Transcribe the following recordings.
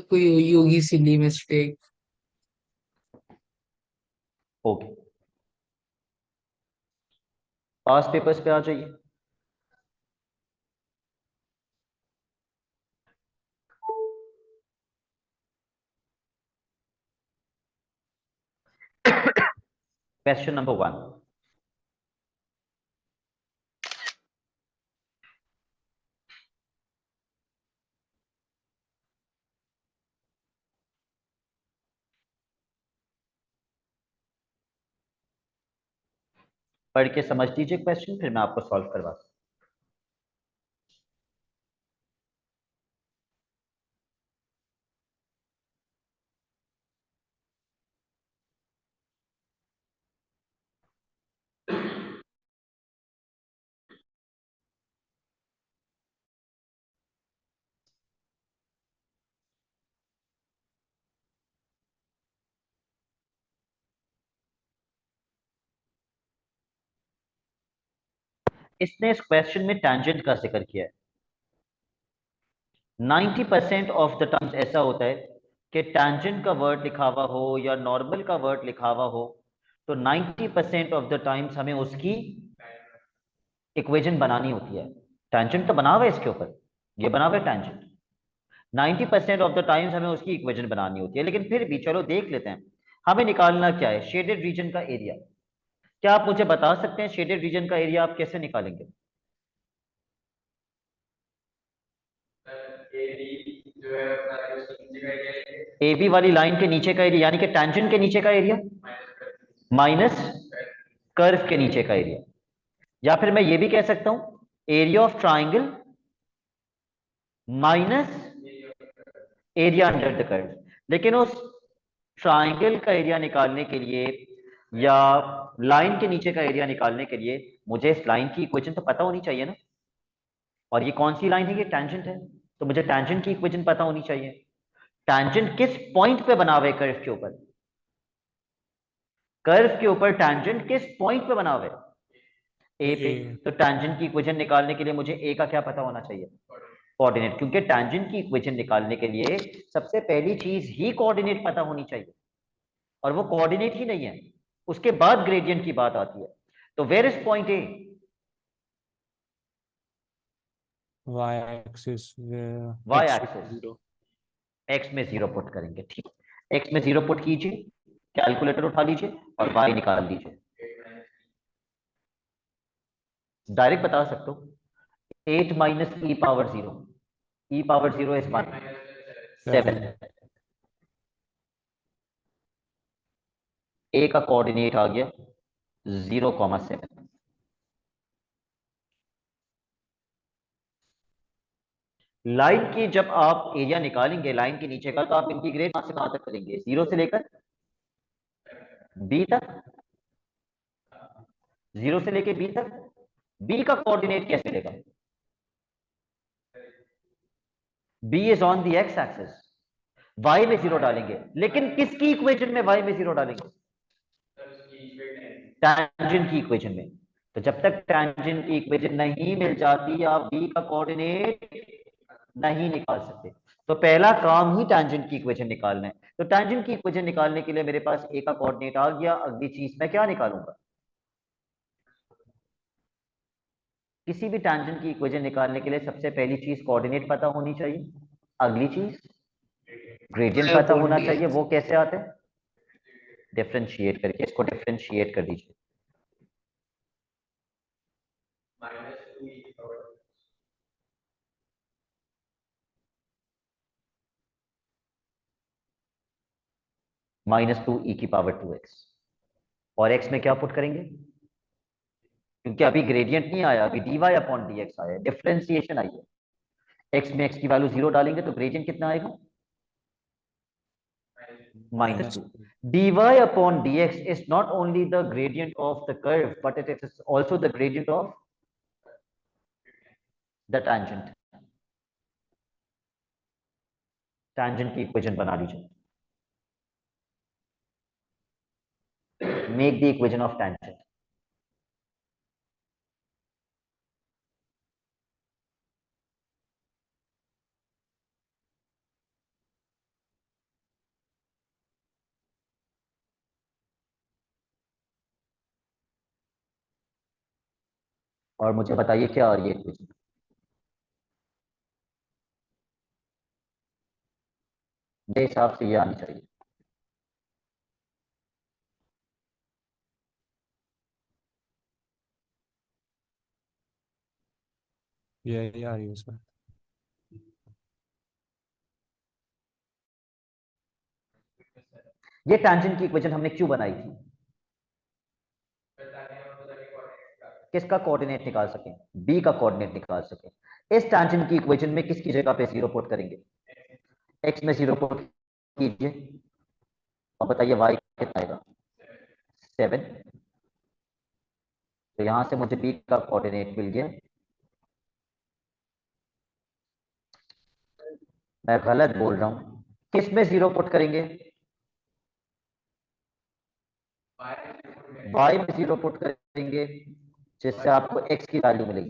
कोई हुई होगी सिली मिस्टेक। ओके, पास पेपर्स पे आ जाइए। Question number 1। पढ़ के समझ लीजिए क्वेश्चन, फिर मैं आपको सॉल्व करवा। इसने इस क्वेश्चन में टैंजेंट का जिक्र किया है। 90% ऑफ द टाइम्स ऐसा होता है कि टैंजेंट का वर्ड लिखा हुआ हो या नॉर्मल का वर्ड लिखा हुआ हो, तो 90% ऑफ द टाइम्स हमें उसकी इक्वेशन बनानी होती है। टैंजेंट तो बना हुआ है इसके ऊपर, ये बना हुआ है टैंजेंट। 90% ऑफ द टाइम्स हमें उसकी इक्वेशन बनानी होती है, लेकिन फिर भी चलो देख लेते हैं। हमें निकालना क्या है? शेडेड रीजन का एरिया। क्या आप मुझे बता सकते हैं शेडेड रीजन का एरिया आप कैसे निकालेंगे? ए बी वाली लाइन के नीचे का एरिया यानी कि टैंजेंट के नीचे का एरिया माइनस कर्व के नीचे का एरिया। या फिर मैं ये भी कह सकता हूं area of triangle minus area under the curve. लेकिन उस ट्राइंगल का एरिया निकालने के लिए या लाइन के नीचे का एरिया निकालने के लिए मुझे इस लाइन की इक्वेशन तो पता होनी चाहिए ना। और ये कौन सी लाइन है? ये टैंजेंट है, तो मुझे टैंजेंट की इक्वेशन पता होनी चाहिए। टैंजेंट किस पॉइंट पे बना हुआ है कर्व के ऊपर? कर्व के ऊपर टैंजेंट किस पॉइंट पे बना हुआ है? ए पे। ए। तो टैंजेंट की इक्वेशन निकालने के लिए मुझे ए का क्या पता होना चाहिए? कोऑर्डिनेट। क्योंकि टैंजेंट की इक्वेशन निकालने के लिए सबसे पहली चीज ही कोऑर्डिनेट पता होनी चाहिए, और वो कोऑर्डिनेट ही नहीं है, उसके बाद ग्रेडियंट की बात आती है। तो where is point A? Y axis y x axis. 0। X में जीरो पुट करेंगे, ठीक। एक्स में जीरो पुट कीजिए, कैलकुलेटर उठा लीजिए और वाई निकाल लीजिए। डायरेक्ट बता सकते हो 8 minus E power 0। E power 0 is 1, 7। 7। ए का कोऑर्डिनेट आ गया 0,7। लाइन की जब आप एरिया निकालेंगे लाइन के नीचे का, तो आप इंटीग्रेट कहां से कहां तक करेंगे? 0 से लेकर बी तक। 0 से लेकर बी तक। बी का कोऑर्डिनेट कैसे लेगा? B is on the x axis. Y में 0 डालेंगे, लेकिन किसकी इक्वेशन में वाई में 0 डालेंगे? टैंजेंट की इक्वेशन में। तो जब तक टैंजेंट की इक्वेशन नहीं मिल जाती आप बी का कोऑर्डिनेट नहीं निकाल सकते। तो पहला काम ही टैंजेंट की इक्वेशन निकालना है। तो टैंजेंट की इक्वेशन निकालने के लिए मेरे पास ए का कोऑर्डिनेट आ गया। अगली चीज मैं क्या निकालूंगा? किसी भी टैंजेंट की इक्वेशन निकालने के लिए सबसे पहली चीज कोऑर्डिनेट पता होनी चाहिए। अगली चीज ग्रेडियंट वाई पता अपॉन होना डी चाहिए। एक्स। वो कैसे आते हैं? डिफरेंशिएट करके। इसको डिफरेंशिएट कर दीजिए। -2e⁻²x। और x में क्या पुट करेंगे? क्योंकि अभी ग्रेडियंट नहीं आया, अभी dy/dx आया, डिफरेंशिएशन आई है। x में x की वैल्यू 0 डालेंगे तो ग्रेडियंट कितना आएगा? Minus -2। dy/dx is not only the gradient of the curve but it is also the gradient of the tangent। tangent की इक्वेशन बना लीजिए। Make the equation of tangent। और मुझे बताइए क्या आ रही है इक्वेशन। मेरे हिसाब से ये आनी चाहिए। ये आ रही है सर। ये टैंजेंट की इक्वेशन हमने क्यों बनाई थी? किसका कोऑर्डिनेट निकाल सकें? बी का कोऑर्डिनेट निकाल सकें। इस टैंजेंट की इक्वेशन में किसकी जगह पे जीरो पुट करेंगे? एक्स में जीरो पुट कीजिए और बताइए वाई कितना आएगा? 7। तो यहां से मुझे बी का कोऑर्डिनेट मिल गया। मैं गलत बोल रहा हूं। किस में जीरो पुट करेंगे? वाई में जीरो पुट करेंगे, जिससे आपको एक्स की वैल्यू मिलेगी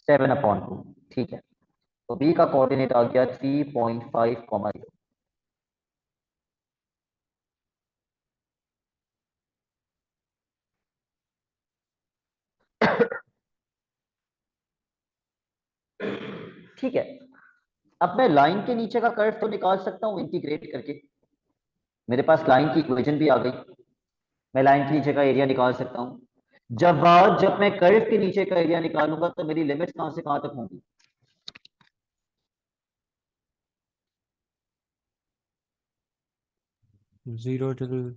7/2। ठीक है, तो बी का कोऑर्डिनेट आ गया 3.5, 0। ठीक है, अब मैं लाइन के नीचे का कर्व तो निकाल सकता हूं इंटीग्रेट करके। मेरे पास लाइन की इक्वेशन भी आ गई। मैं लाइन के नीचे का एरिया निकाल सकता हूं। जब मैं कर्व के नीचे का एरिया निकालूंगा तो मेरी लिमिट्स कहां से कहां तक होंगी? 0 till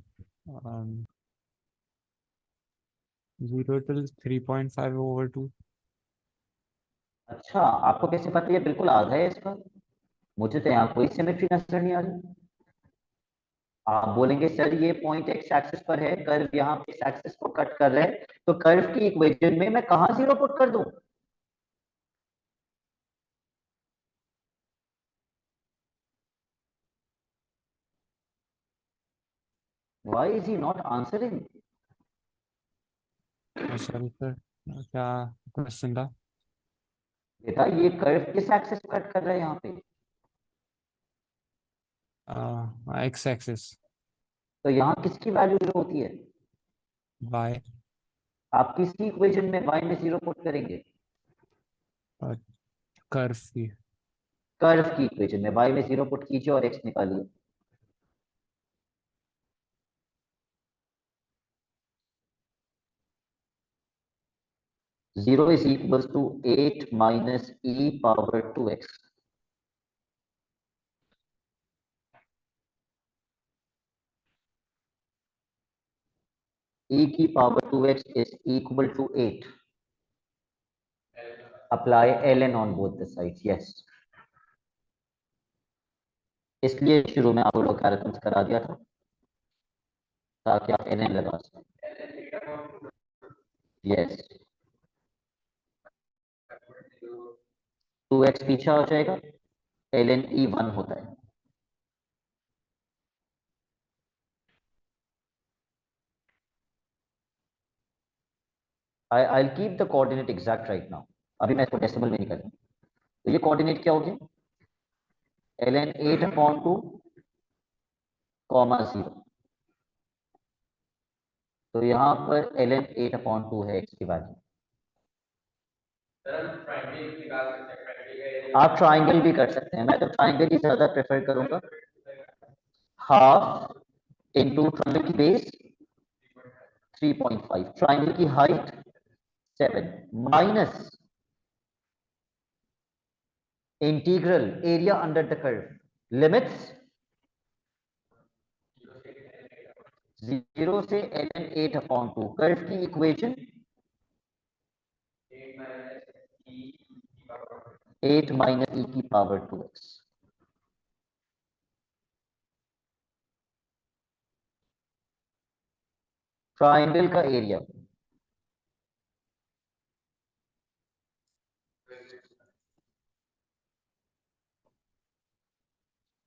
3.5/2। अच्छा, आपको कैसे पता? ये बिल्कुल आधा है इसका। मुझे तो यहाँ कोई सिमेट्री नजर नहीं आ रही। आप बोलेंगे सर ये पॉइंट एक्स एक्सिस पर है, कर्व यहाँ पे इस एक्सिस को कट कर रहा है, तो कर्व की इक्वेशन में मैं कहां जीरो पुट कर दूं? Why is he not answering? Sorry sir, क्या क्वेश्चन था? बेटा ये कर्व किस एक्सिस को कट कर रहा है यहाँ पे? X axis. तो यहाँ किसकी वैल्यू जीरो होती है? वाई। आप किसकी इक्वेशन में वाई में जीरो पुट करेंगे? और कर्व की। कर्व की इक्वेशन में वाई में जीरो पुट कीजिए और एक्स निकालिए। Zero is equal to 8 - e⁻²x। e⁻²x is equal to 8। apply ln on both the sides, yes। इसलिए शुरू में आपको लोगरिथम्स करा दिया था ताकि आप ln लगा सकें। यस, 2x पीछे आ जाएगा, ln e 1 होता है। I'll keep the coordinate exact right now। अभी मैं इसको डेसिमल में नहीं कर रहा। तो ये कोऑर्डिनेट क्या हो गया? ln 8/2, 0। तो यहाँ पर ln 8/2 है x की वैल्यू। आप ट्राइंगल भी कर सकते हैं, मैं तो ट्राइंगल ही ज्यादा प्रेफर करूंगा। हाफ इंटू ट्राइंगल की बेस 3.5, ट्राइंगल की height 7, minus integral area under the curve, limits 0 से ln 8/2। कर्व की इक्वेशन 8 - e⁻²x। ट्राइंगल का एरिया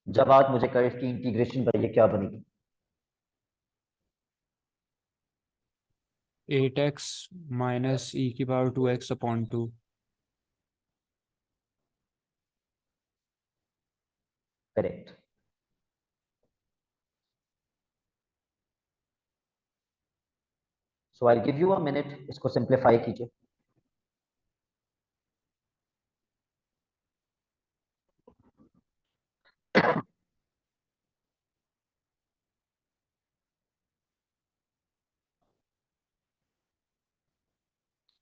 जब आप मुझे कर्व की इंटीग्रेशन बताइए क्या बनेगी? 8x minus e⁻²x/2। Correct. So I give you a minute, इसको सिंप्लीफाई कीजिए।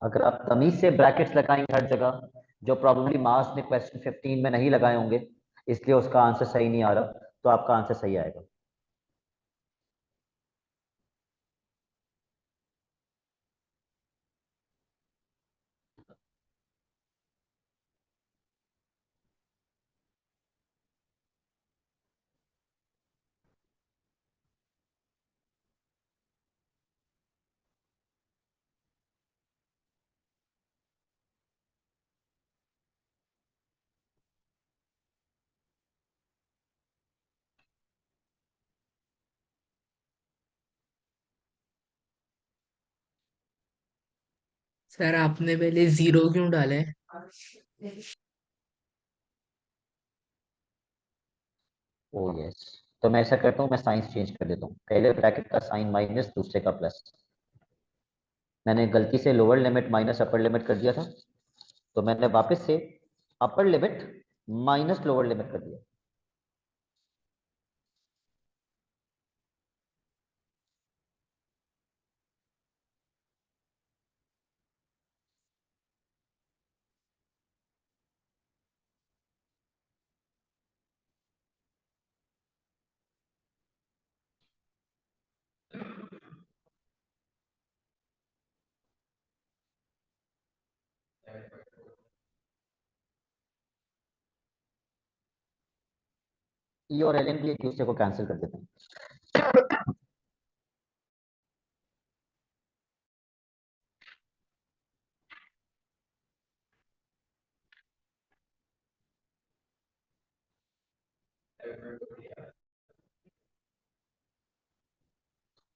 अगर आप तमीज से ब्रैकेट्स लगाएंगे हर जगह, जो प्रॉब्लली मास ने क्वेश्चन 15 में नहीं लगाए होंगे, इसलिए उसका आंसर सही नहीं आ रहा, तो आपका आंसर सही आएगा। सर आपने पहले जीरो क्यों डाले? ओ यस, तो मैं ऐसा करता हूँ, मैं साइंस चेंज कर देता हूँ, पहले ब्रैकेट का साइन माइनस, दूसरे का प्लस। मैंने गलती से lower limit minus upper limit कर दिया था, तो मैंने वापस से upper limit minus lower limit कर दिया। ई और एल एन भी एक दूसरे को कैंसिल कर देते हैं।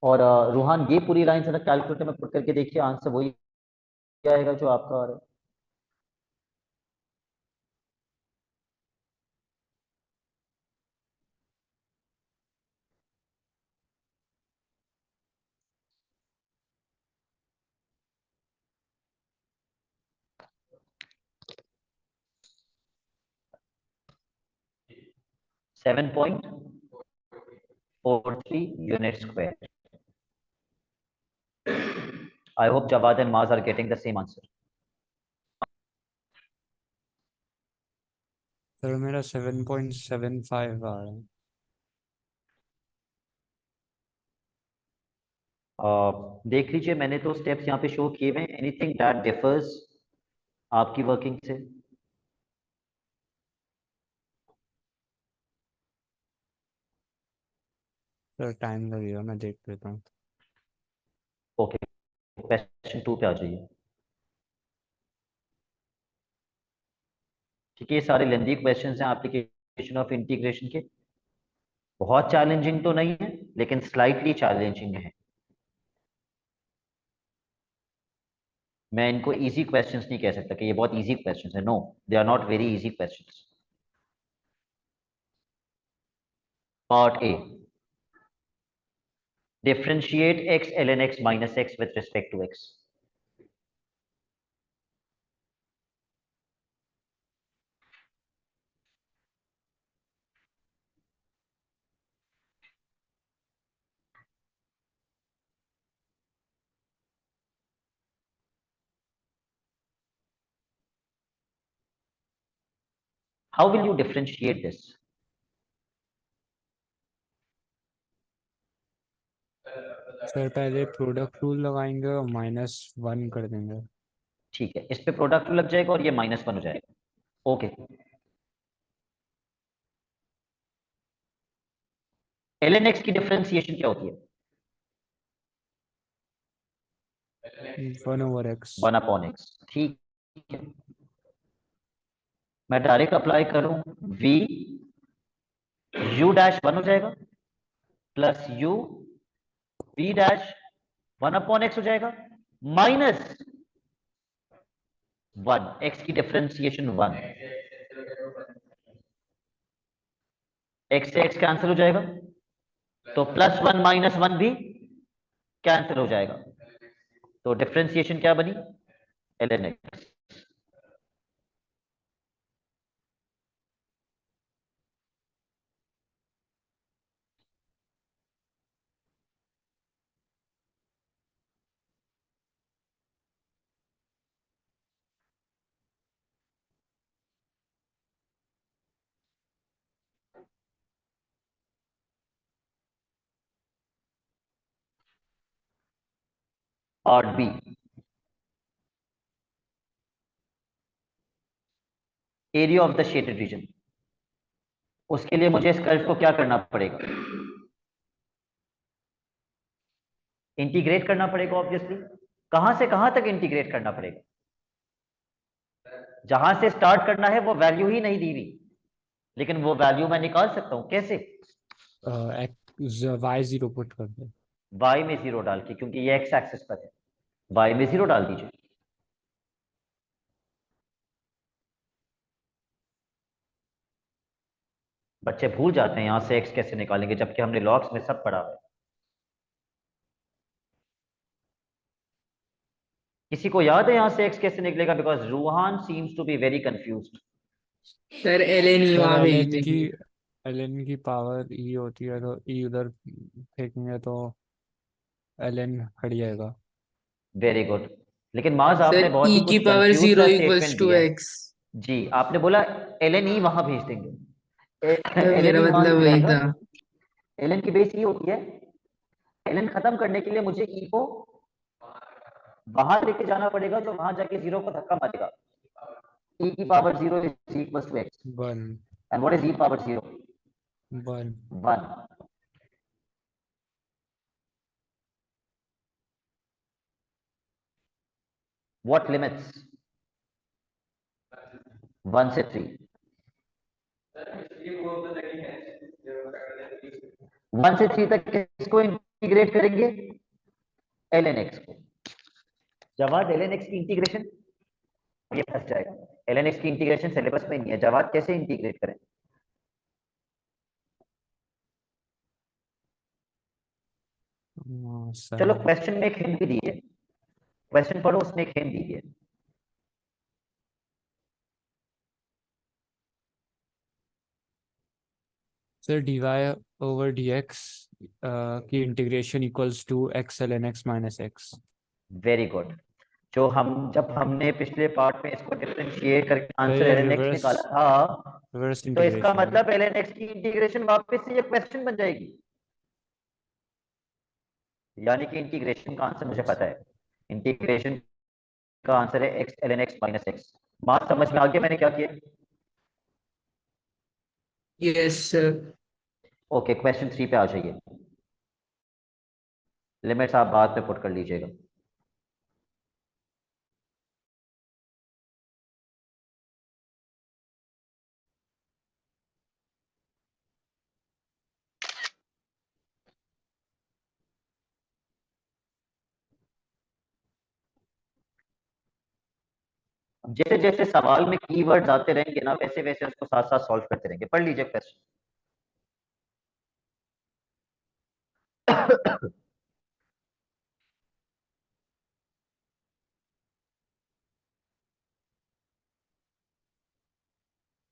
और रूहान, ये पूरी लाइन जरा कैलकुलेटर में पुट करके देखिए, आंसर वही आएगा जो आपका आ रहा है। Seven point 43 unit square. I hope Jawad and Maz are getting the same answer. Sir मेरा 7.75 आ रहा है। देख लीजिए, मैंने तो स्टेप्स यहाँ पे शो किए हुए हैं। एनीथिंग दैट डिफर्स आपकी वर्किंग से? सर टाइम लगेगा, मैं देख लेता हूँ। ओके, क्वेश्चन 2 पे आ जाइए। ठीक है, ये सारे लेंदी क्वेश्चंस हैं एप्लीकेशन ऑफ इंटीग्रेशन के। बहुत चैलेंजिंग तो नहीं है, लेकिन स्लाइटली चैलेंजिंग है। मैं इनको इजी क्वेश्चंस नहीं कह सकता कि ये बहुत इजी क्वेश्चंस है। No, they are not very easy questions. Part A, differentiate x ln x minus x with respect to x. How will you differentiate this? Sir पहले प्रोडक्ट रूल लगाएंगे और -1 कर देंगे। ठीक है, इस पे प्रोडक्ट लग जाएगा और ये -1 हो जाएगा। ओके, ln x की डिफरेंशिएशन क्या होती है? 1/x। 1/x। ठीक है, मैं डायरेक्ट अप्लाई करूं, v u डैश 1 हो जाएगा, plus u v dash 1/x हो जाएगा, माइनस 1, x की डिफरेंशिएशन 1, x से x कैंसिल हो जाएगा, तो +1 -1 भी कैंसिल हो जाएगा। तो डिफरेंशिएशन क्या बनी, ln x। Part B, area of the shaded region. उसके लिए मुझे इस कर्व को क्या करना पड़ेगा, इंटीग्रेट करना पड़ेगा ऑब्वियसली। कहां से कहां तक इंटीग्रेट करना पड़ेगा, जहां से स्टार्ट करना है वो वैल्यू ही नहीं दी हुई, लेकिन वो वैल्यू मैं निकाल सकता हूं। कैसे, वाई जीरो पुट कर दे। y में 0 डाल के, क्योंकि ये x एक्सिस पर है, y में 0 डाल दीजिए। बच्चे भूल जाते हैं यहां से x कैसे निकालेंगे, जबकि हमने लॉग्स में सब पढ़ा हुआ है। किसी को याद है यहां से x कैसे निकलेगा, because Ruhan seems to be very confused. Sir ln ही सर वहां भेज एलन की देंगे। एलन की पावर ई होती है, तो ई उधर फेंकेंगे तो एलन हट जाएगा। वेरी गुड, लेकिन माज सर आपने बहुत e ही की कुछ पावर कंफ्यूज जीरो सा इक्वल्स स्टेटमेंट टू दिया है। x। जी, आपने बोला ln ई वहां भेज देंगे। सर ln मेरा ई वहां मतलब क्यों वही जाएगा, था। ln की बेस ई होती है। ln खत्म करने के लिए मुझे ई को वहां लेके जाना पड़ेगा, जो वहां जाके 0 को धक्का मारेगा। e की power 0 is equal to x, one. And what is e power 0, one. 1। What limits, 1 से 3, 1 से 3 तक किसको इंटीग्रेट करेंगे, ln x को। जवाब ln x की इंटीग्रेशन, ये फंस जाएगा। ln x की इंटीग्रेशन सिलेबस में नहीं है, जवाब कैसे इंटीग्रेट करें। चलो सर क्वेश्चन में एक हिंट भी दीजिए, क्वेश्चन पढ़ो उसमें एक हिंट दीजिए। Sir d y over d x की integration equals to x l n x minus x. Very good. जो हम जब हमने पिछले पार्ट में इसको डिफरेंशिएट करके आंसर ये ln x रिवर्स निकाला था, रिवर्स तो इसका इंटीग्रेशन है। मतलब ln x की इंटीग्रेशन वापस से ये क्वेश्चन बन जाएगी। यानी कि इंटीग्रेशन का आंसर मुझे पता है, इंटीग्रेशन का आंसर है x ln x minus x. बात समझ में आ गया मैंने क्या किया। Yes sir. ओके, क्वेश्चन 3 पे आ जाइए। लिमिट्स आप बाद में पुट कर लीजिएगा। जैसे जैसे सवाल में कीवर्ड्स आते रहेंगे ना, वैसे वैसे उसको साथ साथ सॉल्व करते रहेंगे। पढ़ लीजिए क्वेश्चन।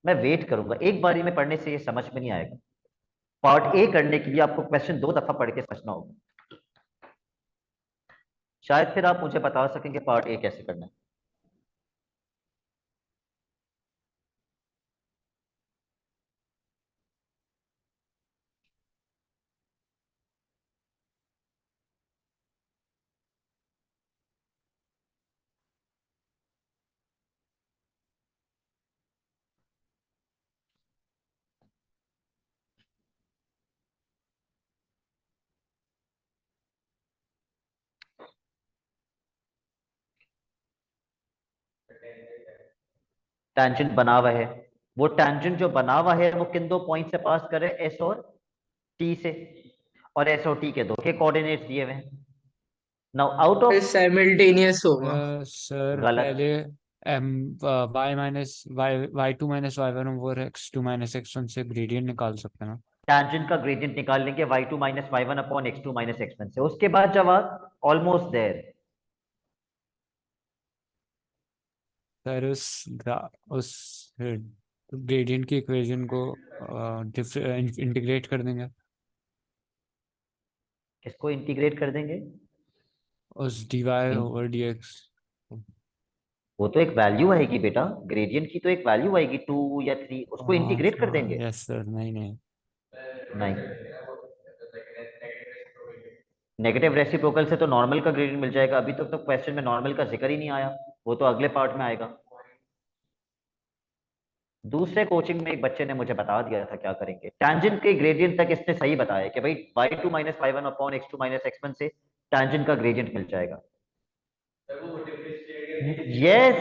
मैं वेट करूंगा, एक बारी में पढ़ने से ये समझ में नहीं आएगा। पार्ट ए करने के लिए आपको क्वेश्चन 2 दफा पढ़ के समझना होगा, शायद फिर आप मुझे बता सकेंगे पार्ट ए कैसे करना है। टेंजेंट बना हुआ है, वो टेंजेंट जो बना हुआ है वो किन दो पॉइंट से पास करे, एस और टी से, और एस और टी के दो के कोऑर्डिनेट्स दिए हुए हैं। नाउ आउट ऑफ, साइमल्टेनियस होगा। सर गलत। पहले m y minus y y two minus y one over x two minus x one से ग्रेडियंट निकाल सकते हैं ना। टेंजेंट का ग्रेडियंट निकाल लेंगे y2 minus y1 upon x2 minus x1 से। उसके बाद जवाब ऑलमोस्ट देयर। सर उस ग्रेडियंट की इक्वेशन को इंटीग्रेट कर देंगे किसको इंटीग्रेट कर देंगे? उस dy इन- ओवर dx। वो तो एक वैल्यू आएगी बेटा, ग्रेडियंट की तो एक वैल्यू आएगी 2 या 3, उसको हाँ इंटीग्रेट कर हाँ देंगे। यस सर, नहीं नहीं। नहीं, नेगेटिव रेसिप्रोकल से तो नॉर्मल का ग्रेडियंट मिल जाएगा। अभी तक तो क्वेश्चन में नॉर्मल का जिक्र ही नहीं आया, वो तो अगले पार्ट में आएगा। दूसरे कोचिंग में एक बच्चे ने मुझे बता दिया था क्या करेंगे, टैंजेंट के ग्रेडियंट तक इसने सही बताया कि भाई y2 minus y1 upon x2 minus x1 से टैंजेंट का ग्रेडियंट मिल जाएगा। यस,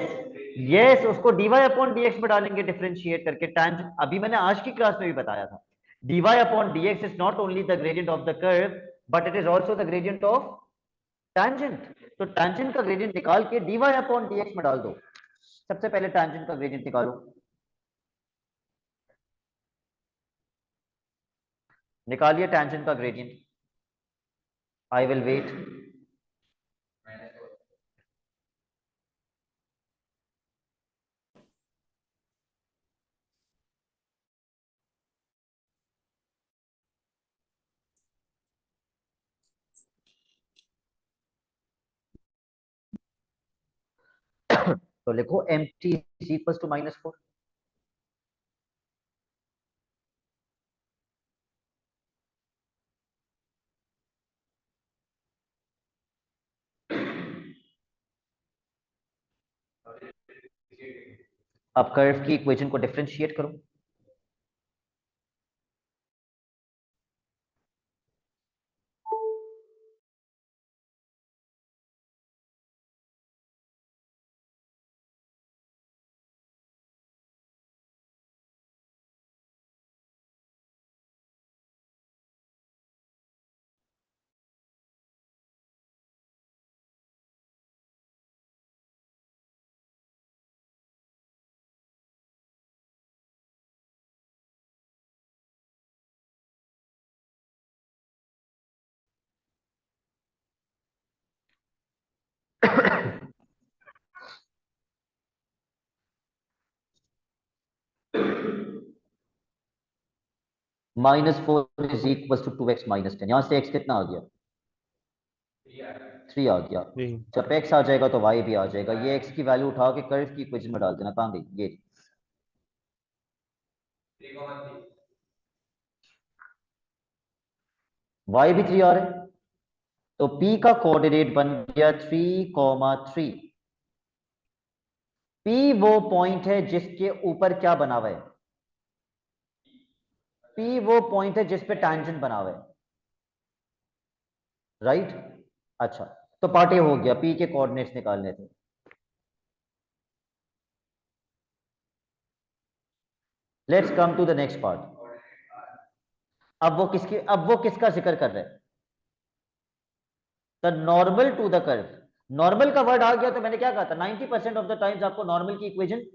यस, उसको dy अपॉन dx में डालेंगे डिफरेंशिएट करके टैंजेंट। अभी मैंने आज की क्लास में भी बताया था, dy upon dx is not only the gradient of the curve but it is also the gradient of tangent. तो टैंजेंट का ग्रेडियंट निकाल के dy अपॉन dx में डाल दो। सबसे पहले टैंजेंट का ग्रेडियंट निकालो, निकालिए टैंजेंट का ग्रेडियंट। I will wait. तो लिखो mt इज इक्वल टू -4। अब कर्व की इक्वेशन को डिफरेंशिएट करो। -4 is equal to 2x minus 10। यहां से x कितना आ गया? 3 आ गया। जी जब x आ जाएगा तो y भी आ जाएगा। ये x की वैल्यू उठा के कर्व की इक्वेशन में डाल देना। कहां गई ये? y भी 3 आ रहा है, तो p का कोऑर्डिनेट बन गया 3,3। p वो पॉइंट है जिसके ऊपर क्या बना हुआ है? p वो पॉइंट है जिस पे टैंजेंट बना हुआ है, राइट? अच्छा, तो पार्ट ए हो गया, p के कोऑर्डिनेट्स निकालने थे। Let's come to the next part. अब वो किसका जिक्र कर रहे हैं? The normal to the curve. Normal का वर्ड आ गया तो मैंने क्या कहा था, 90% ऑफ द टाइम्स आपको नॉर्मल की इक्वेशन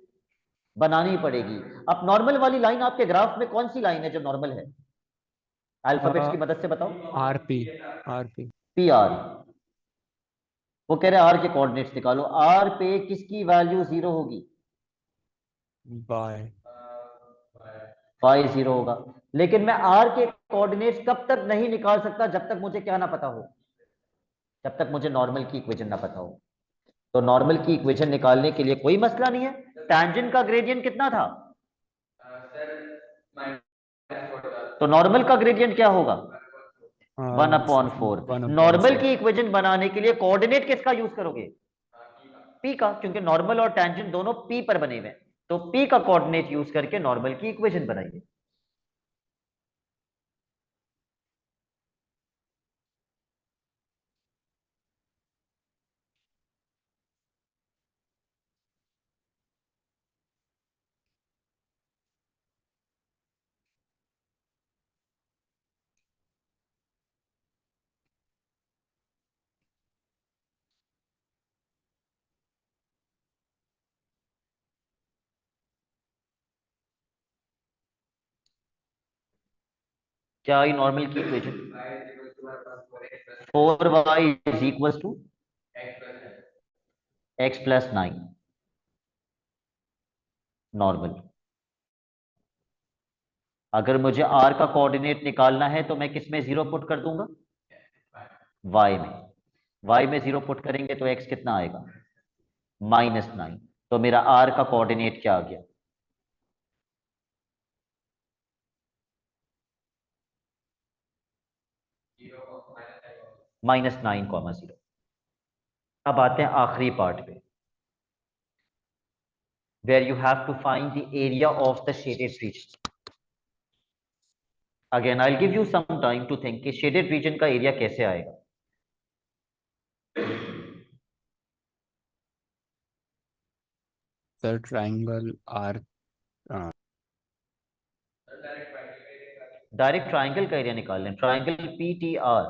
बनानी पड़ेगी। अब नॉर्मल वाली लाइन आपके ग्राफ में कौन सी लाइन है जो नॉर्मल है? अल्फाबेट्स की मदद से बताओ। RP RP P R. वो कह रहे हैं आर के कोऑर्डिनेट्स निकालो। आर पे किसकी वैल्यू 0 होगी? बाय फाई 0 होगा। लेकिन मैं आर के कोऑर्डिनेट्स कब तक नहीं निकाल सकता? जब तक मुझे क्या ना पता हो, जब तक मुझे नॉर्मल की इक्वेशन ना पता हो। तो नॉर्मल की इक्वेशन निकालने के लिए कोई मसला नहीं है। टैंजेंट का ग्रेडियंट कितना था? तो नॉर्मल का ग्रेडियंट क्या होगा? 1/4। 1/4। नॉर्मल की इक्वेशन बनाने के लिए कोऑर्डिनेट किसका यूज करोगे? पी का, क्योंकि नॉर्मल और टैंजेंट दोनों पी पर बने हुए हैं। तो पी का कोऑर्डिनेट यूज करके नॉर्मल की इक्वेशन बनाइए। क्या आई नॉर्मल की equation? 4y is equal to x plus 9। Normal. अगर मुझे r का कोऑर्डिनेट निकालना है तो मैं किस में 0 पुट कर दूंगा? y में। y में 0 पुट करेंगे तो x कितना आएगा? -9। तो मेरा r का कोऑर्डिनेट क्या आ गया? -9,0। अब आते हैं आखिरी पार्ट पे, where you have to find the area of the shaded region. Again, I'll give you some time to think कि shaded region का एरिया कैसे आएगा। Sir triangle or direct triangle का एरिया निकाल लें, ट्राइंगल PTR।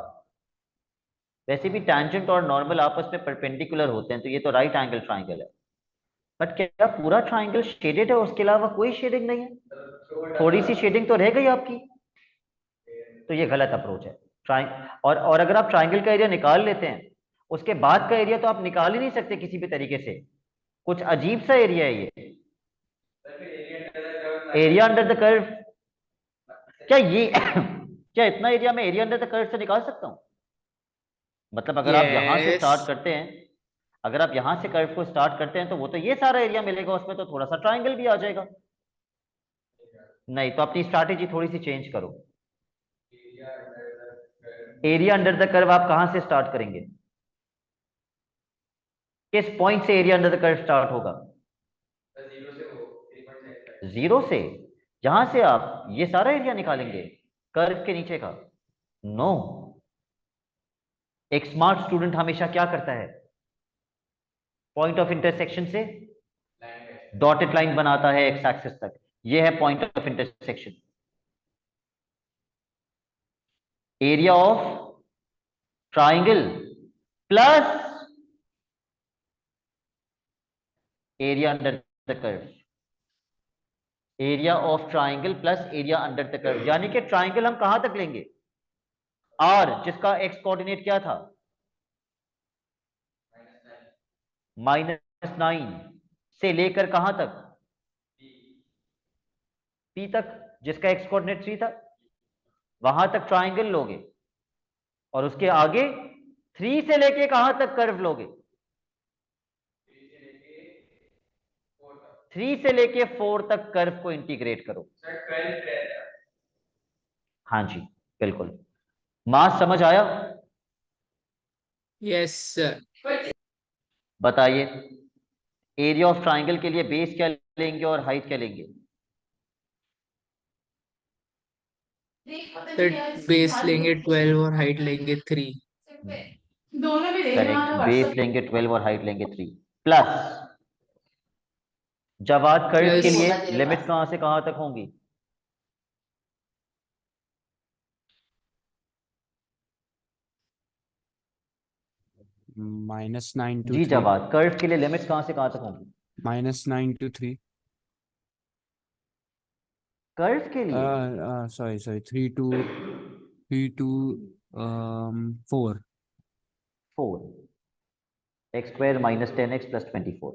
वैसे भी टैंजेंट और नॉर्मल आपस में परपेंडिकुलर होते हैं, तो ये तो राइट एंगल ट्राइंगल है। बट क्या पूरा ट्राइंगल शेडेड है, उसके अलावा कोई शेडिंग नहीं है? थोड़ी सी शेडिंग तो रह गई आपकी, तो ये गलत अप्रोच है। और अगर आप ट्राइंगल का एरिया निकाल लेते हैं, उसके बाद का एरिया तो आप निकाल ही नहीं सकते किसी भी तरीके से। कुछ अजीब सा एरिया है ये। एरिया अंडर द कर्व, क्या ये क्या इतना एरिया मैं एरिया अंडर द कर्व से निकाल सकता हूं? मतलब अगर आप यहां से यस स्टार्ट करते हैं, अगर आप यहां से कर्व को स्टार्ट करते हैं तो वो तो ये सारा एरिया मिलेगा, उसमें तो थोड़ा सा ट्राइंगल भी आ जाएगा। नहीं, तो अपनी स्ट्रैटेजी थोड़ी सी चेंज करो। एरिया अंडर द कर्व आप कहां से स्टार्ट करेंगे? किस पॉइंट से area under the curve start होगा? 0 से। यहां से आप ये सारा एरिया निकालेंगे कर्व के नीचे का? नो। एक स्मार्ट स्टूडेंट हमेशा क्या करता है? पॉइंट ऑफ इंटरसेक्शन से डॉटेड लाइन बनाता है एक्स एक्सिस तक। ये है point of intersection. Area of triangle plus area under the curve. Area of triangle plus area under the curve, यानी कि ट्राइंगल हम कहां तक लेंगे? आर, जिसका एक्स कोऑर्डिनेट क्या था? -9 से लेकर कहां तक? पी तक, जिसका एक्स कोऑर्डिनेट 3 था। वहां तक ट्राइंगल लोगे और उसके आगे 3 से लेके कहां तक कर्व लोगे? 3 से लेके 4 तक कर्व को इंटीग्रेट करो। हाँ जी, बिल्कुल। मास समझ आया? Yes sir. बताइए, एरिया ऑफ ट्राइंगल के लिए बेस क्या लेंगे और हाइट क्या लेंगे? सर बेस लेंगे 12 और हाइट लेंगे 3। दोनों भी देखना करेक्ट, वाला बेस WhatsApp लेंगे 12 और हाइट लेंगे 3 प्लस जवाब कर्व के प्लस लिए होगा तेरे लिमिट पास। कहां से कहां तक होंगी? -9 to जी 3 जवाब कर्व के लिए लिमिट कहां से कहां तक होंगी? -9 to 3 कर्व के लिए sorry 3 to 4 4 x square -10x + 24।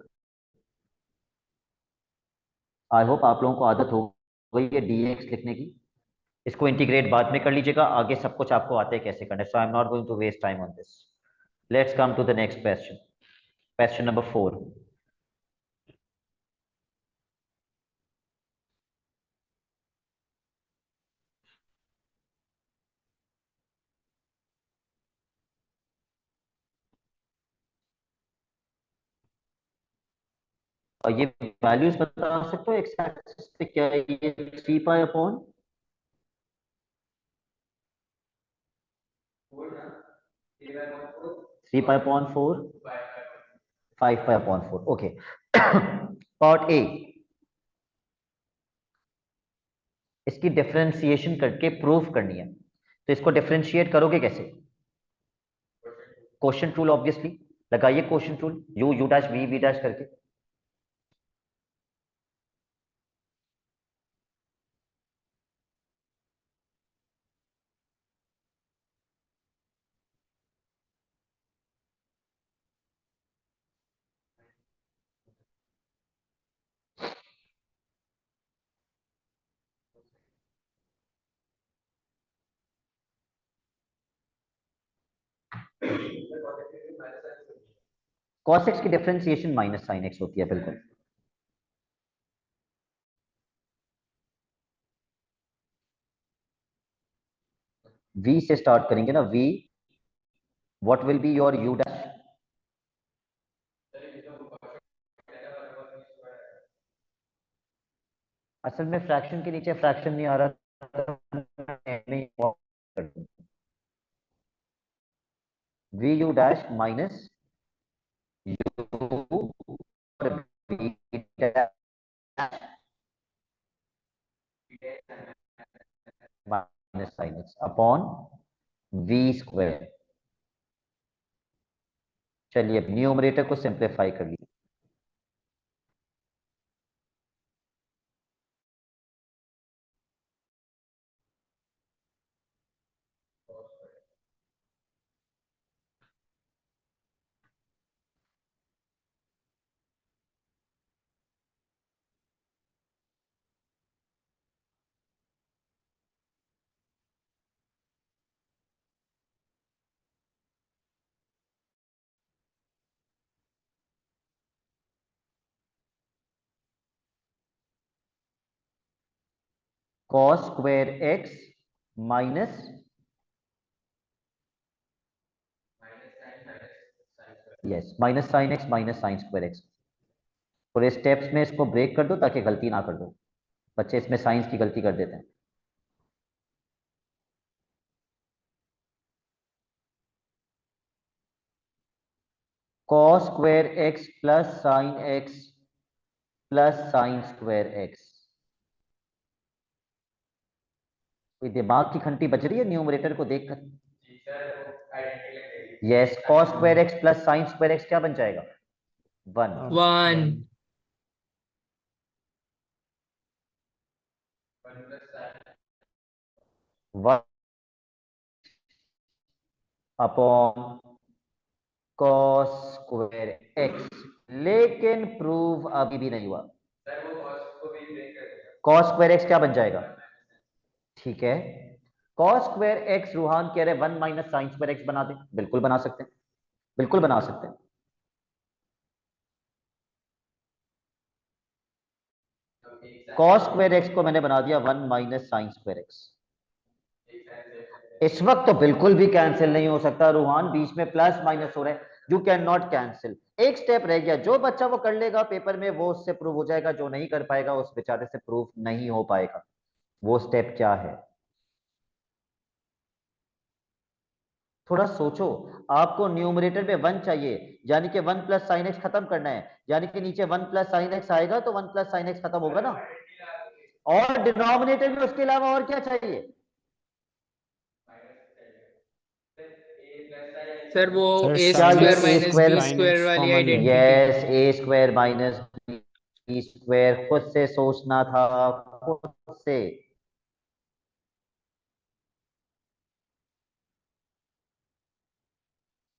I hope आप लोगों को आदत हो गई है dx लिखने की। इसको इंटीग्रेट बाद में कर लीजिएगा, आगे सब कुछ आपको आता है कैसे करना है। So I am not going to waste time on this. Let's come to the next question, question number 4। और ये वैल्यूज बता सकते हो एक्स एक्सिस पे क्या है? ये 3 pi upon 3 pi upon 4, 5 pi upon 4। Okay. Part A, इसकी डिफरेंशिएशन करके प्रूफ करनी है। तो इसको डिफरेंशिएट करोगे कैसे? क्वेश्चन रूल ऑब्वियसली लगाइए, question rule u u dash v v dash करके। cos x की डिफरेंशिएशन माइनस साइन x होती है, बिल्कुल। v से स्टार्ट करेंगे ना, v, what will be your u dash? असल में फ्रैक्शन के नीचे फ्रैक्शन नहीं आ रहा, v u dash minus u minus sine x upon v square. चलिए अब न्यूमरेटर को सिंप्लीफाई कर लीजिए। cos square x minus yes minus sine x minus sine square x. थोड़े स्टेप्स में इसको ब्रेक कर दो ताकि गलती ना कर दो, बच्चे इसमें साइंस की गलती कर देते हैं। cos square x plus sine x plus sign square x. कोई दिमाग की घंटी बज रही है न्यूमरेटर को देखकर? Yes, cos square x plus sign square x क्या बन जाएगा? 1। 1 1 अपॉन cos स्क्वायर एक्स। लेकिन प्रूव अभी भी नहीं हुआ। cos स्क्वायर एक्स क्या बन जाएगा? ठीक है, cos स्क्वायर एक्स रूहान कह रहे 1 माइनस साइन स्क्वायर एक्स बना दे। बिल्कुल बना सकते हैं, बिल्कुल बना सकते हैं। cos स्क्वायर एक्स को मैंने बना दिया 1 माइनस साइन स्क्वायर एक्स। इस वक्त तो बिल्कुल भी कैंसिल नहीं हो सकता रूहान, बीच में प्लस माइनस हो रहा है, यू कैन नॉट कैंसिल। एक स्टेप रह गया, जो बच्चा वो कर लेगा पेपर में वो उससे प्रूव हो जाएगा, जो नहीं कर पाएगा उस बेचारे से प्रूव नहीं हो पाएगा। वो स्टेप क्या है? थोड़ा सोचो। आपको न्यूमरेटर में 1 चाहिए, यानी कि 1 प्लस साइन एक्स खत्म करना है, यानी कि नीचे 1 प्लस साइन एक्स आएगा तो 1 प्लस साइन एक्स खत्म होगा ना। और डिनोमिनेटर में उसके अलावा और क्या चाहिए? सर वो सर ए क्या ये square sinus A minus square? B square sinus वाली कॉमन ले लो। Identity. Yes, A square minus B square खुद से सोचना था, खुद से।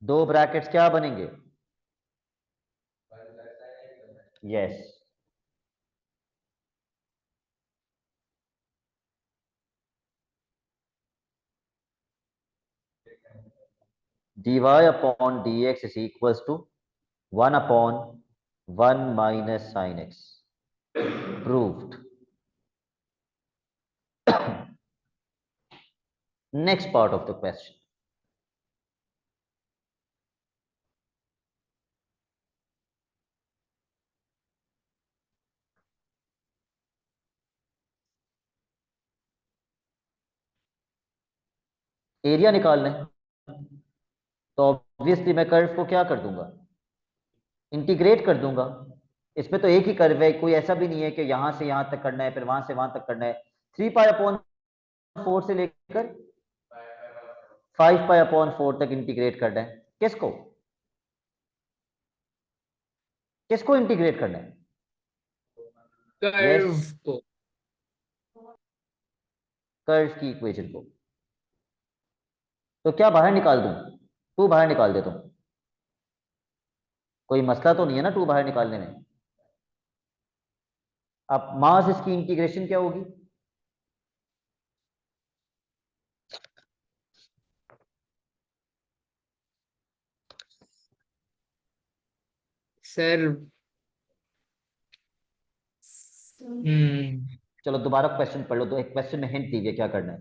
दो ब्रैकेट्स क्या बनेंगे? Yes, dy upon dx is equals to 1 upon 1 minus sine x. Proved. Next part of the question. Area निकालना है तो ऑब्वियसली मैं कर्व को क्या कर दूंगा? इंटीग्रेट कर दूंगा। इसमें तो एक ही कर्व है, कोई ऐसा भी नहीं है कि यहां से यहां तक करना है फिर वहां से वहां तक करना है। 3 पाई अपॉन 4 से लेकर 5 पाई अपॉन 4 तक इंटीग्रेट करना है। किसको किसको इंटीग्रेट करना है? कर्व यस, को। कर्व की इक्वेशन को। तो क्या बाहर निकाल दूं? 2 बाहर निकाल देता हूं, कोई मसला तो नहीं है ना 2 बाहर निकालने में। अब मास इसकी इंटीग्रेशन क्या होगी? सर चलो दोबारा क्वेश्चन पढ़ लो, दो एक क्वेश्चन में हिंट दीजिए क्या करना है।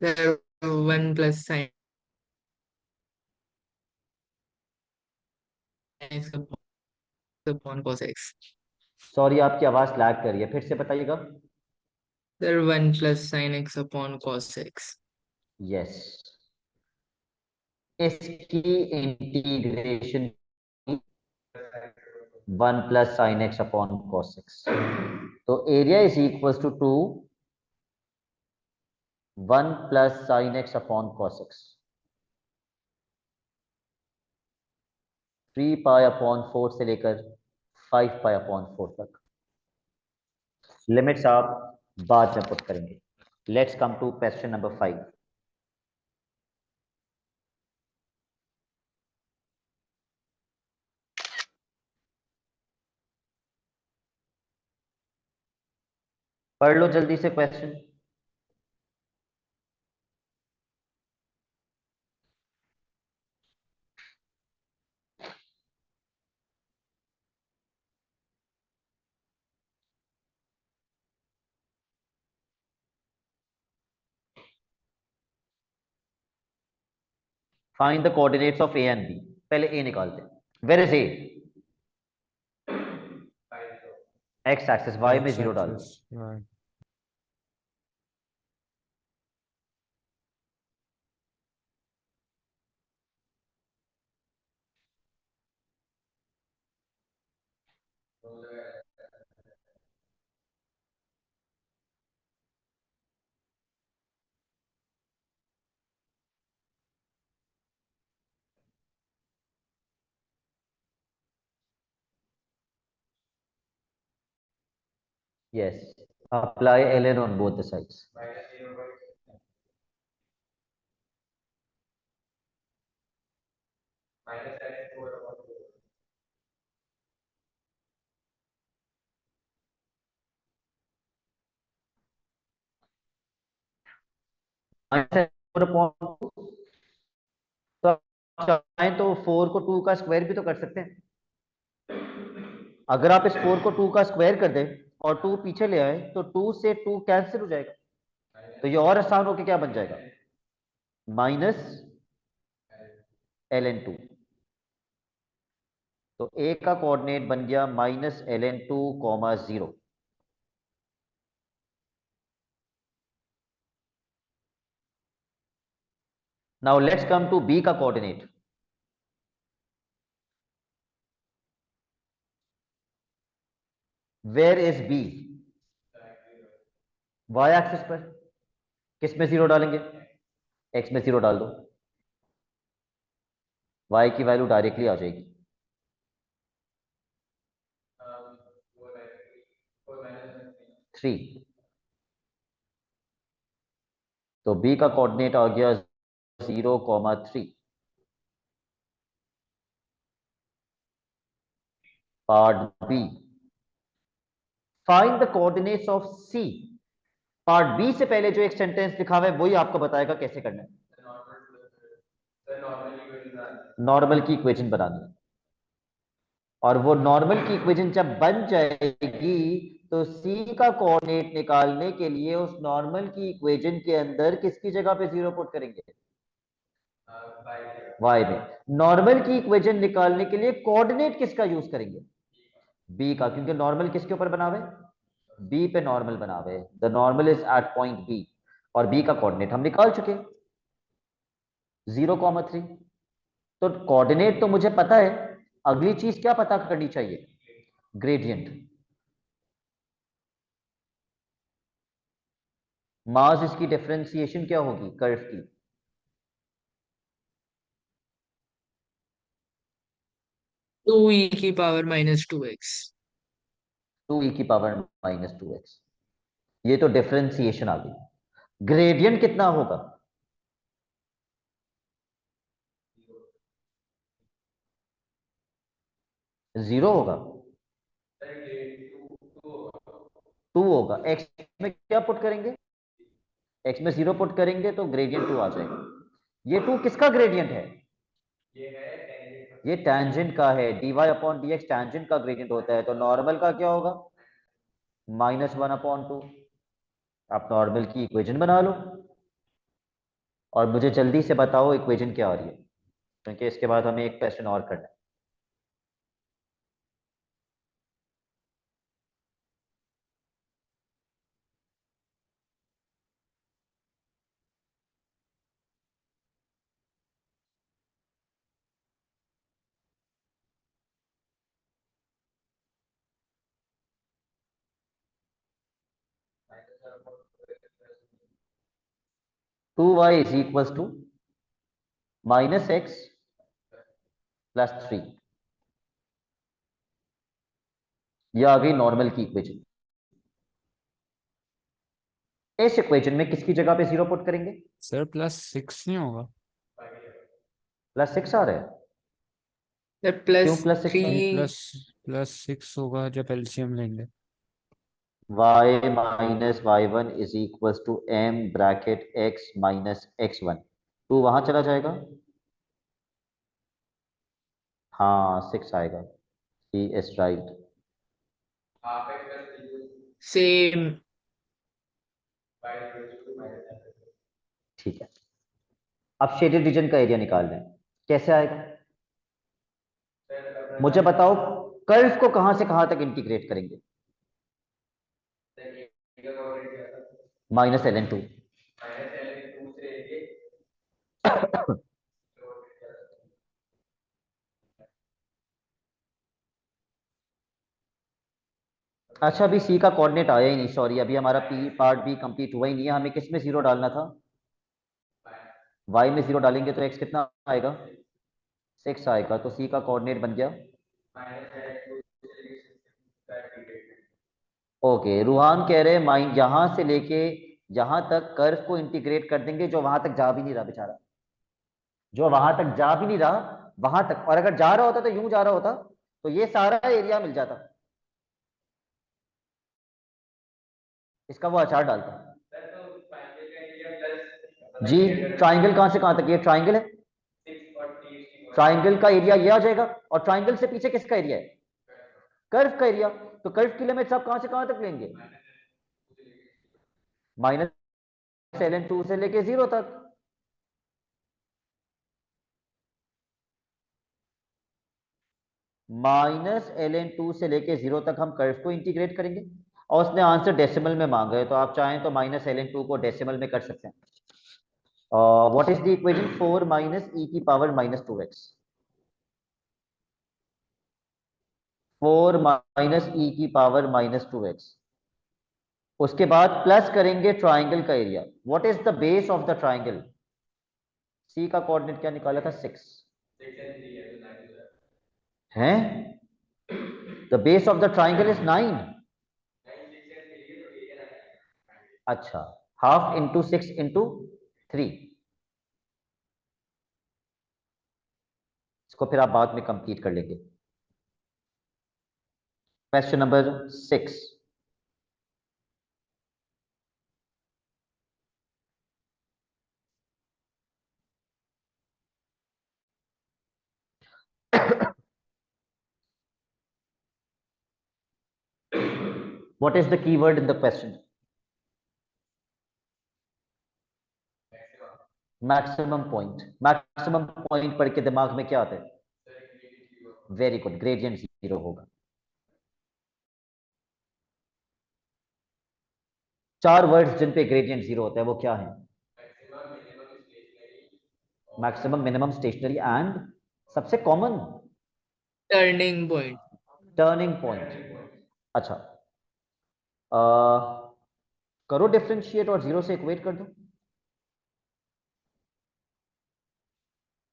Sir 1 plus sine x upon cos x. Sorry आपकी आवाज लैग कर रही है, फिर से बताइएगा। Sir 1 plus sine x upon cos x. Yes, इसकी integration 1 plus sine x upon cos x, तो area is equal to 1 plus sine x upon cos x, 3 pi upon 4 से लेकर 5 पाई अपॉन 4 तक। लिमिट्स आप बाद में पुट करेंगे। Let's come to question number 5। पढ़ लो जल्दी से question. Find the coordinates of A and B. पहले ए निकालते हैं। Where is A? X axis, y में X 0 डाल दो। axis, y. Yes. Apply ln on both the sides. तो आप चाहें तो 4 को 2 का स्क्वायर भी तो कर सकते हैं। अगर आप इस 4 को 2 का स्क्वायर कर दें और 2 पीछे ले आए तो 2 से 2 कैंसिल हो जाएगा, तो ये और आसान होके क्या बन जाएगा? Minus ln 2। तो ए का कोऑर्डिनेट बन गया minus ln 2 comma 0। Now let's come to B का coordinate. Where is B? Y axis पर। किस में 0 डालेंगे? एक्स में 0 डाल दो, वाई की वैल्यू डायरेक्टली आ जाएगी। थ्री। तो बी का कोऑर्डिनेट आ गया 0,3। Part B, find the coordinates of C. Part B से पहले जो एक सेंटेंस लिखा हुआ है वही आपको बताएगा कैसे करना है। नॉर्मल की इक्वेशन बनानी है, और वो नॉर्मल की इक्वेशन जब बन जाएगी तो सी का कोऑर्डिनेट निकालने के लिए उस नॉर्मल की इक्वेशन के अंदर किसकी जगह पे 0 पुट करेंगे? वाई में। नॉर्मल की इक्वेशन निकालने के लिए कोऑर्डिनेट किसका यूज करेंगे? बी का, क्योंकि नॉर्मल किसके ऊपर बना हुआ है? बी पे नॉर्मल बना हुआ है। The normal is at point B, और बी का कोऑर्डिनेट हम निकाल चुके 0,3। तो कोऑर्डिनेट तो मुझे पता है, अगली चीज क्या पता करनी चाहिए? ग्रेडियंट। मास इसकी डिफरेंशिएशन क्या होगी कर्व की? 2e की पावर माइनस 2x। 2e की पावर माइनस 2x। ये तो डिफरेंशिएशन आ गई। ग्रेडियंट कितना होगा? 0 होगा। 2 होगा। एक्स में क्या पुट करेंगे? x में 0 पुट करेंगे तो ग्रेडियंट 2 आ जाएगा। ये 2 किसका ग्रेडियंट है? ये टेंजेंट का है। dy अपॉन dx टेंजेंट का ग्रेडियंट होता है, तो नॉर्मल का क्या होगा? -1/2। आप नॉर्मल की इक्वेशन बना लो और मुझे जल्दी से बताओ इक्वेशन क्या आ रही है, क्योंकि इसके बाद हमें एक क्वेश्चन और करना है। 2y is equal to -x + 3। यह आ गई नॉर्मल की इक्वेशन। इस इक्वेशन में किसकी जगह पे 0 पुट करेंगे? सर +6 नहीं होगा? +6 आ रहा है। सर क्यों प्लस +6 आ रहा है? थ्री +6 होगा जब एलसीएम लेंगे। y minus y1 is equal to m bracket x minus x1। 2 वहां चला जाएगा, हाँ 6 आएगा। he is right। सेम। ठीक है, अब शेडेड रीजन का एरिया निकाल लें। कैसे आएगा मुझे बताओ? कर्व को कहां से कहां तक इंटीग्रेट करेंगे? -ln2। अच्छा, अभी सी का कोऑर्डिनेट आया ही नहीं, सॉरी, अभी हमारा पी पार्ट भी कंप्लीट हुआ ही नहीं है। हमें किस में 0 डालना था? y में 0 डालेंगे तो x कितना आएगा? 6 आएगा। तो सी का कोऑर्डिनेट बन गया। ओके, रूहान कह रहे हैं माइन यहां से लेके यहां तक कर्व को इंटीग्रेट कर देंगे, जो वहां तक जा भी नहीं रहा बेचारा, जो वहां तक जा भी नहीं रहा वहां तक। और अगर जा रहा होता तो यूं जा रहा होता तो ये सारा एरिया मिल जाता, इसका वो अचार डालता। जी, ट्राइंगल कहां से कहां तक? ये ट्राइंगल है, ट्राइंगल का एरिया ये आ जाएगा। और ट्राइंगल से पीछे किसका एरिया है? कर्व का एरिया। तो कर्व की लिमिट्स आप कहां से कहां तक लेंगे? -ln2 से लेके 0 तक। -ln2 से लेके 0 तक हम कर्व को इंटीग्रेट करेंगे। और उसने आंसर डेसिमल में मांगा है, तो आप चाहें तो -ln2 को डेसिमल में कर सकते हैं। What is the equation? 4 - e की पावर -2x। 4 - e की पावर -2x। उसके बाद प्लस करेंगे ट्राइंगल का area. What is the base of the triangle? C का कोऑर्डिनेट क्या निकाला था? 6 है। The base of the triangle is 9। अच्छा, हाफ इंटू 6 इंटू 3। इसको फिर आप बाद में कंप्लीट कर लेंगे। Question number 6। What is the keyword in the question? Maximum point. Maximum point पढ़ के दिमाग में क्या आता है? वेरी गुड, ग्रेडियंट 0 होगा। 4 वर्ड्स जिन पे ग्रेडियंट 0 होता है वो क्या है? मैक्सिमम, मिनिमम, स्टेशनरी एंड सबसे common turning point. Turning point. अच्छा, करो डिफरेंशिएट और 0 से इक्वेट कर दो।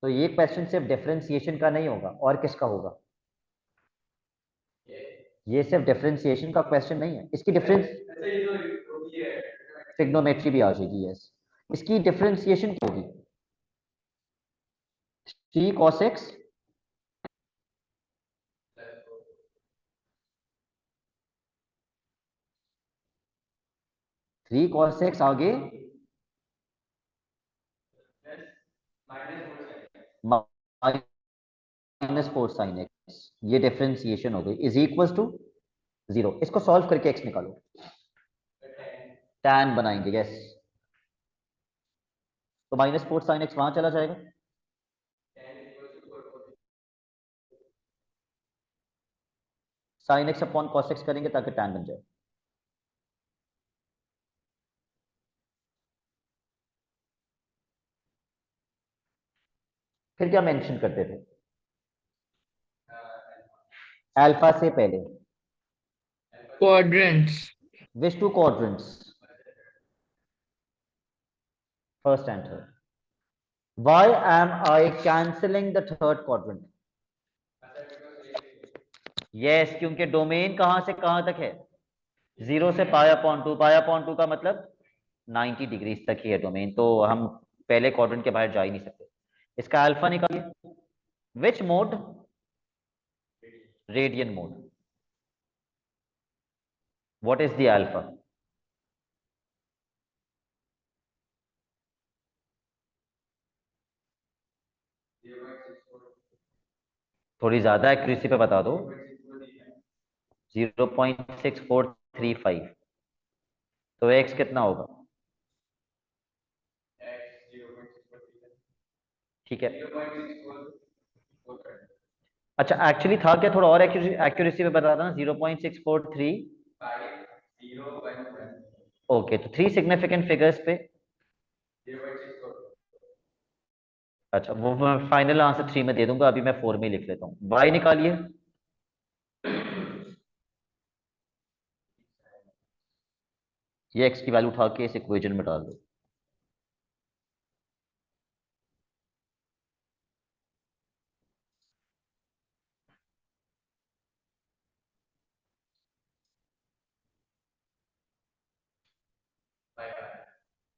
तो ये क्वेश्चन सिर्फ डिफरेंशिएशन का नहीं होगा, और किसका होगा? ये सिर्फ डिफरेंशिएशन का क्वेश्चन नहीं है, इसकी डिफरेंस ट्रिग्नोमेट्री भी आ जाएगी। यस, इसकी डिफरेंशिएशन क्या होगी? T cos x three cos x आगे -4 sin x, ये डिफरेंशिएशन हो गई, इज इक्वल टू 0। इसको सॉल्व करके x निकालो, tan बनाएंगे, यस। तो -4 sin x वहां चला जाएगा, sin x upon cos x करेंगे ताकि tan बन जाए। फिर क्या मेंशन करते थे अल्फा से पहले? Quadrants. Which two quadrants? First and third. Why am I cancelling the third quadrant? Yes, क्योंकि डोमेन कहां से कहां तक है? 0 से π/2। π/2 का मतलब 90 डिग्रीज तक ही है डोमेन, तो हम पहले क्वाड्रेंट के बाहर जा ही नहीं सकते। इसका अल्फा निकालिए। Which mode? Radian mode. What is the alpha? थोड़ी ज्यादा एक्यूरेसी पे बता दो। 0.6435। तो x कितना होगा? ठीक है। अच्छा, एक्चुअली था क्या? थोड़ा और एक्यूरेसी पे बता देना। 0.643। ओके, तो 3 सिग्निफिकेंट फिगर्स पे। अच्छा, वो मैं फाइनल आंसर 3 में दे दूंगा, अभी मैं 4 में ही लिख लेता हूँ। y निकालिए। ये x की वैल्यू उठा के इस इक्वेशन में डाल दो।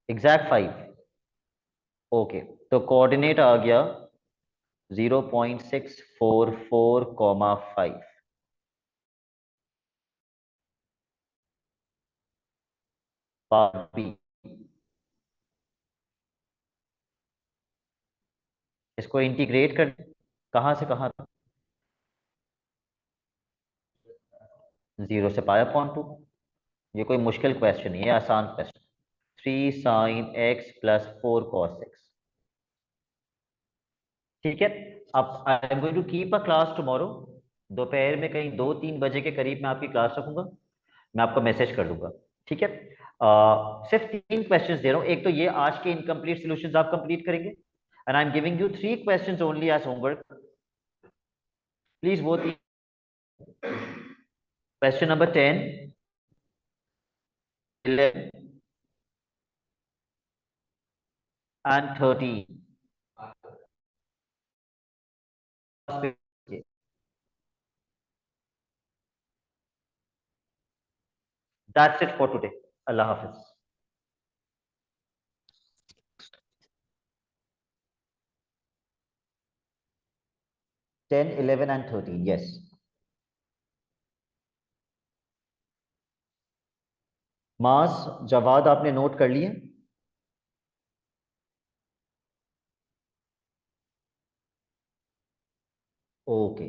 एग्जैक्ट 5। ओके, तो कोऑर्डिनेट आ गया 0.644, 5 बी। इसको इंटीग्रेट कर, कहां से कहां? 0 से π/2। ये कोई मुश्किल क्वेश्चन नहीं है, आसान question. 3 sin x plus 4 cos x। ठीक है। अब I am going to keep a class tomorrow. दोपहर में कहीं 2-3 बजे के करीब मैं आपकी क्लास रखूंगा, मैं आपको मैसेज कर दूंगा। ठीक है। सिर्फ 3 क्वेश्चंस दे रहा हूं। एक तो ये आज के इनकम्प्लीट सॉल्यूशंस आप कंप्लीट करेंगे, and I am giving you 3 questions only as homework. Please वो 3 question number 10, 11 and 13। That's it for today. Allah Hafiz. 10, 11 and 13, yes. मास, जवाद आपने नोट कर लिए? ओके।